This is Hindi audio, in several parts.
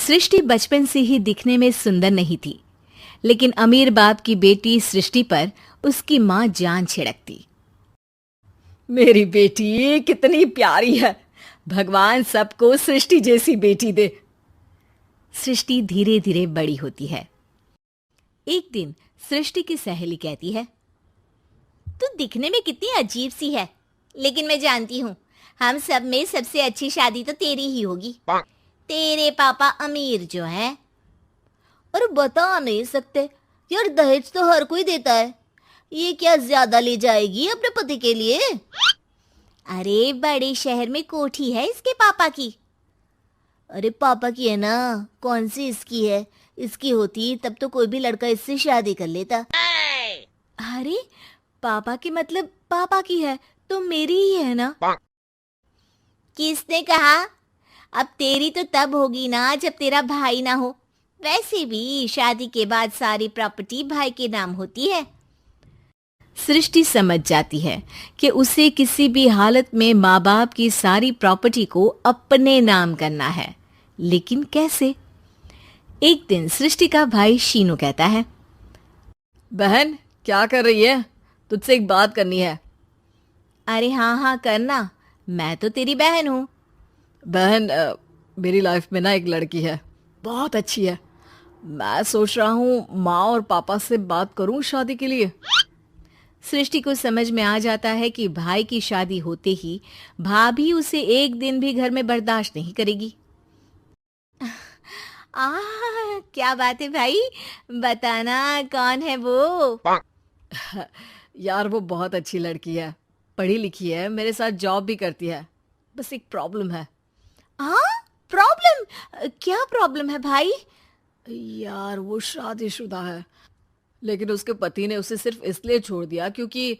सृष्टि बचपन से ही दिखने में सुंदर नहीं थी, लेकिन अमीर बाप की बेटी सृष्टि पर उसकी माँ जान छिड़कती। मेरी बेटी कितनी प्यारी है, भगवान सबको सृष्टि जैसी बेटी दे। सृष्टि धीरे धीरे बड़ी होती है। एक दिन सृष्टि की सहेली कहती है, तू दिखने में कितनी अजीब सी है, लेकिन मैं जानती हूँ हम सब में सबसे अच्छी शादी तो तेरी ही होगी। तेरे पापा अमीर जो है। और बता नहीं सकते यार, दहेज तो हर कोई देता है, ये क्या ज्यादा ले जाएगी अपने पति के लिए? अरे बड़े शहर में कोठी है इसके पापा की। अरे पापा की है ना, कौन सी इसकी है? इसकी होती तब तो कोई भी लड़का इससे शादी कर लेता। अरे पापा की मतलब पापा की है तो मेरी ही है ना? किसने कहा? अब तेरी तो तब होगी ना जब तेरा भाई ना हो। वैसे भी शादी के बाद सारी प्रॉपर्टी भाई के नाम होती है। सृष्टि समझ जाती है कि उसे किसी भी हालत में माँ बाप की सारी प्रॉपर्टी को अपने नाम करना है, लेकिन कैसे? एक दिन सृष्टि का भाई शीनू कहता है, बहन क्या कर रही है? तुझसे एक बात करनी है। अरे हाँ हाँ करना, मैं तो तेरी बहन हूँ। बहन मेरी लाइफ में ना एक लड़की है, बहुत अच्छी है। मैं सोच रहा हूँ माँ और पापा से बात करूँ शादी के लिए। सृष्टि को समझ में आ जाता है कि भाई की शादी होते ही भाभी उसे एक दिन भी घर में बर्दाश्त नहीं करेगी। क्या बात है भाई, बताना कौन है वो? यार वो बहुत अच्छी लड़की है, पढ़ी लिखी है, मेरे साथ जॉब भी करती है। बस एक प्रॉब्लम है। प्रॉब्लम? क्या प्रॉब्लम है भाई? यार वो शादीशुदा है, लेकिन उसके पति ने उसे सिर्फ इसलिए छोड़ दिया क्योंकि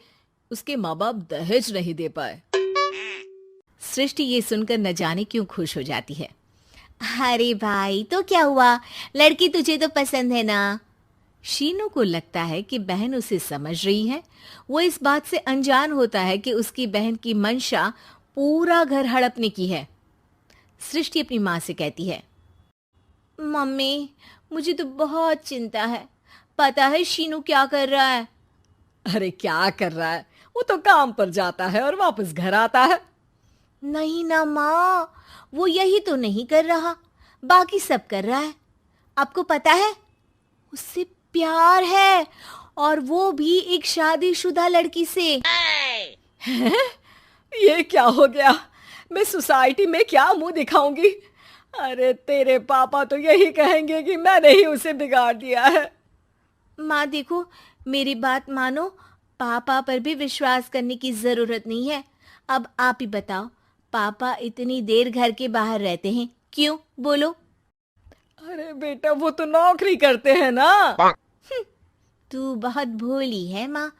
उसके माँ बाप दहेज नहीं दे पाए। सृष्टि ये सुनकर न जाने क्यों खुश हो जाती है। अरे भाई तो क्या हुआ, लड़की तुझे तो पसंद है ना? शीनू को लगता है कि बहन उसे समझ रही है। वो इस बात से अनजान होता है कि उसकी बहन की मंशा पूरा घर हड़पने की है। सृष्टि अपनी माँ से कहती है, मम्मी मुझे तो बहुत चिंता है। पता है शीनू क्या कर रहा है? अरे क्या कर रहा है? वो तो काम पर जाता है और वापस घर आता है। नहीं ना माँ, वो यही तो नहीं कर रहा, बाकी सब कर रहा है। आपको पता है उससे प्यार है, और वो भी एक शादीशुदा लड़की से। हैं? ये क्या हो गया? मैं सोसाइटी में क्या मुंह दिखाऊंगी? अरे तेरे पापा तो यही कहेंगे कि मैंने ही उसे बिगाड़ दिया है। माँ देखो, मेरी बात मानो, पापा पर भी विश्वास करने की जरूरत नहीं है। अब आप ही बताओ, पापा इतनी देर घर के बाहर रहते हैं क्यों? बोलो। अरे बेटा वो तो नौकरी करते हैं ना। तू बहुत भोली है माँ।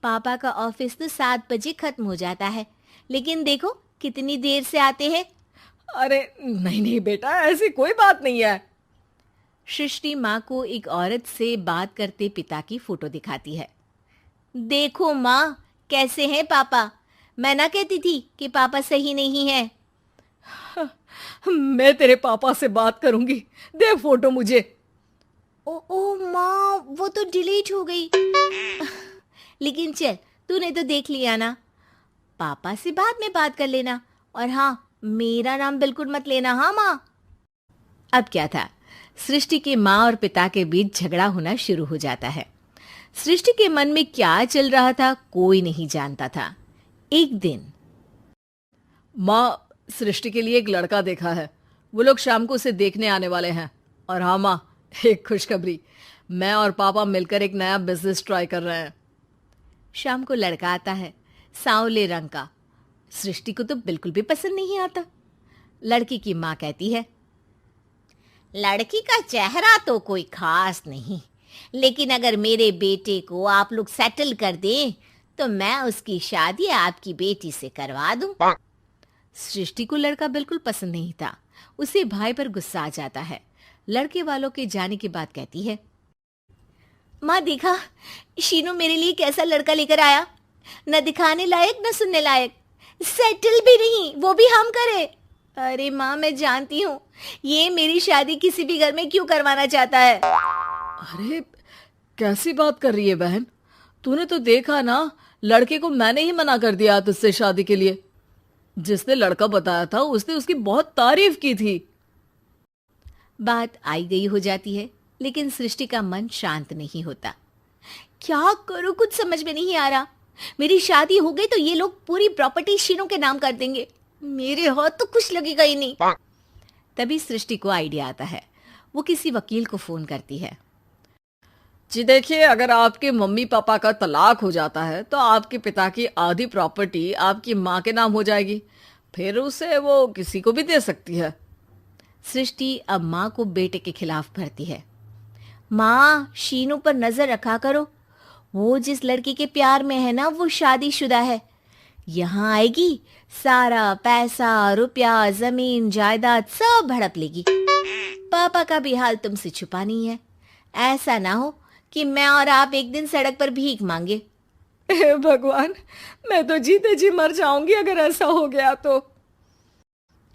पापा का ऑफिस तो 7 बजे खत्म हो जाता है, लेकिन देखो कितनी देर से आते हैं। अरे नहीं नहीं बेटा, ऐसी कोई बात नहीं है। सृष्टि माँ को एक औरत से बात करते पिता की फोटो दिखाती है। देखो माँ, कैसे हैं पापा? मैं ना कहती थी कि पापा सही नहीं है। मैं तेरे पापा से बात करूंगी, दे फोटो मुझे। ओ माँ, वो तो डिलीट हो गई। लेकिन चल, तूने तो देख लिया ना। पापा से बाद में बात कर लेना, और हाँ, मेरा नाम बिल्कुल मत लेना। हाँ माँ। अब क्या था, सृष्टि के माँ और पिता के बीच झगड़ा होना शुरू हो जाता है। सृष्टि के मन में क्या चल रहा था कोई नहीं जानता था। एक दिन, माँ सृष्टि के लिए एक लड़का देखा है, वो लोग शाम को उसे देखने आने वाले हैं। और हाँ माँ, एक खुशखबरी, मैं और पापा मिलकर एक नया बिजनेस ट्राई कर रहे हैं। शाम को लड़का आता है, सांवले रंग का। सृष्टि को तो बिल्कुल भी पसंद नहीं आता। लड़की की माँ कहती है, लड़की का चेहरा तो कोई खास नहीं, लेकिन अगर मेरे बेटे को आप लोग सेटल कर दें तो मैं उसकी शादी आपकी बेटी से करवा दूं। सृष्टि को लड़का बिल्कुल पसंद नहीं था। उसे भाई पर गुस्सा आ जाता है। लड़के वालों के जाने के बाद कहती है, माँ देखा, शीनू मेरे लिए कैसा लड़का लेकर आया, न दिखाने लायक न सुनने लायक, सेटल भी नहीं, वो भी हम करे। अरे माँ, मैं जानती हूँ ये मेरी शादी किसी भी घर में क्यों करवाना चाहता है। अरे कैसी बात कर रही है बहन? तूने तो देखा ना, लड़के को मैंने ही मना कर दिया तुझसे शादी के लिए। जिसने लड़का बताया था उसने उसकी बहुत तारीफ की थी। बात आई गई हो जाती है, लेकिन सृष्टि का मन शांत नहीं होता। क्या करूं, कुछ समझ में नहीं आ रहा। मेरी शादी हो गई तो ये लोग पूरी प्रॉपर्टी शीनू के नाम कर देंगे, मेरे हाथ तो कुछ लगेगा ही नहीं। तभी सृष्टि को आइडिया आता है। वो किसी वकील को फोन करती है। जी देखिए, अगर आपके मम्मी पापा का तलाक हो जाता है तो आपके पिता की आधी प्रॉपर्टी आपकी माँ के नाम हो जाएगी, फिर उसे वो किसी को भी दे सकती है। सृष्टि अब माँ को बेटे के खिलाफ भरती है। माँ, शीनू पर नजर रखा करो, वो जिस लड़की के प्यार में है ना वो शादीशुदा है। यहाँ आएगी, सारा पैसा रुपया जमीन जायदाद सब हड़प लेगी। पापा का भी हाल तुमसे छुपा नहीं है। ऐसा ना हो कि मैं और आप एक दिन सड़क पर भीख मांगे। हे भगवान, मैं तो जीते जी मर जाऊंगी अगर ऐसा हो गया तो।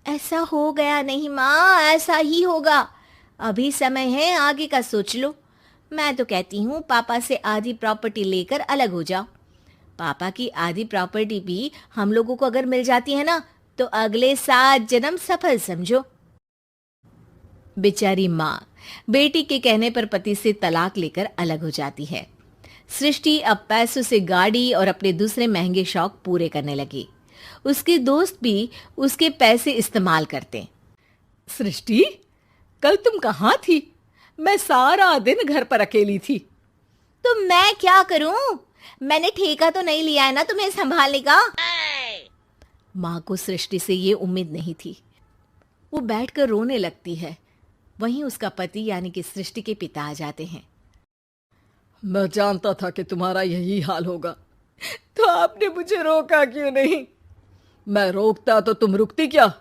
ऐसा हो गया नहीं माँ, ऐसा ही होगा। अभी समय है, आगे का सोच लो। मैं तो कहती हूँ पापा से आधी प्रॉपर्टी लेकर अलग हो जाओ। पापा की आधी प्रॉपर्टी भी हम लोगों को अगर मिल जाती है ना तो अगले 7 जन्म सफल समझो। बेचारी माँ बेटी के कहने पर पति से तलाक लेकर अलग हो जाती है। सृष्टि अब पैसों से गाड़ी और अपने दूसरे महंगे शौक पूरे करने लगी। उसके दोस्त भी उसके पैसे इस्तेमाल करते। सृष्टि, कल तुम कहाँ थी? मैं सारा दिन घर पर अकेली थी। तो मैं क्या करूं? मैंने ठेका तो नहीं लिया है ना तुम्हें संभालने का। माँ को सृष्टि से ये उम्मीद नहीं थी। वो बैठकर रोने लगती है। वहीं उसका पति यानी कि सृष्टि के पिता आ जाते हैं। मैं जानता था कि तुम्हारा यही हाल होगा, तो आपने मुझे रोका क्यों नहीं? मैं रोकता तो तुम रुकती क्या?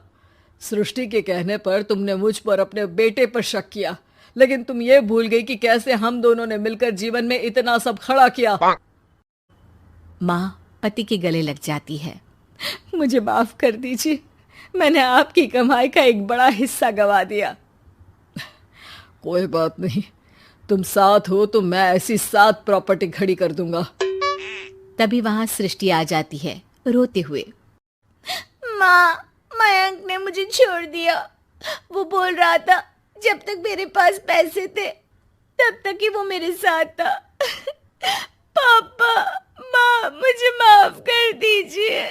सृष्टि के कहने पर तुमने मुझ पर अपने बेटे पर शक किया, लेकिन तुम ये भूल गई कि कैसे हम दोनों ने मिलकर जीवन में इतना सब खड़ा किया। माँ पति के गले लग जाती है। मुझे माफ कर दीजिए, मैंने आपकी कमाई का एक बड़ा हिस्सा गवा दिया। कोई बात नहीं, तुम साथ हो तो मैं ऐसी 7 प्रॉपर्टी खड़ी कर दूंगा। तभी वहां सृष्टि आ जाती है रोते हुए। माँ, मयंक ने मुझे छोड़ दिया। वो बोल रहा था जब तक मेरे पास पैसे थे तब तक ही वो मेरे साथ था। पापा, माँ, मुझे माफ कर दीजिए।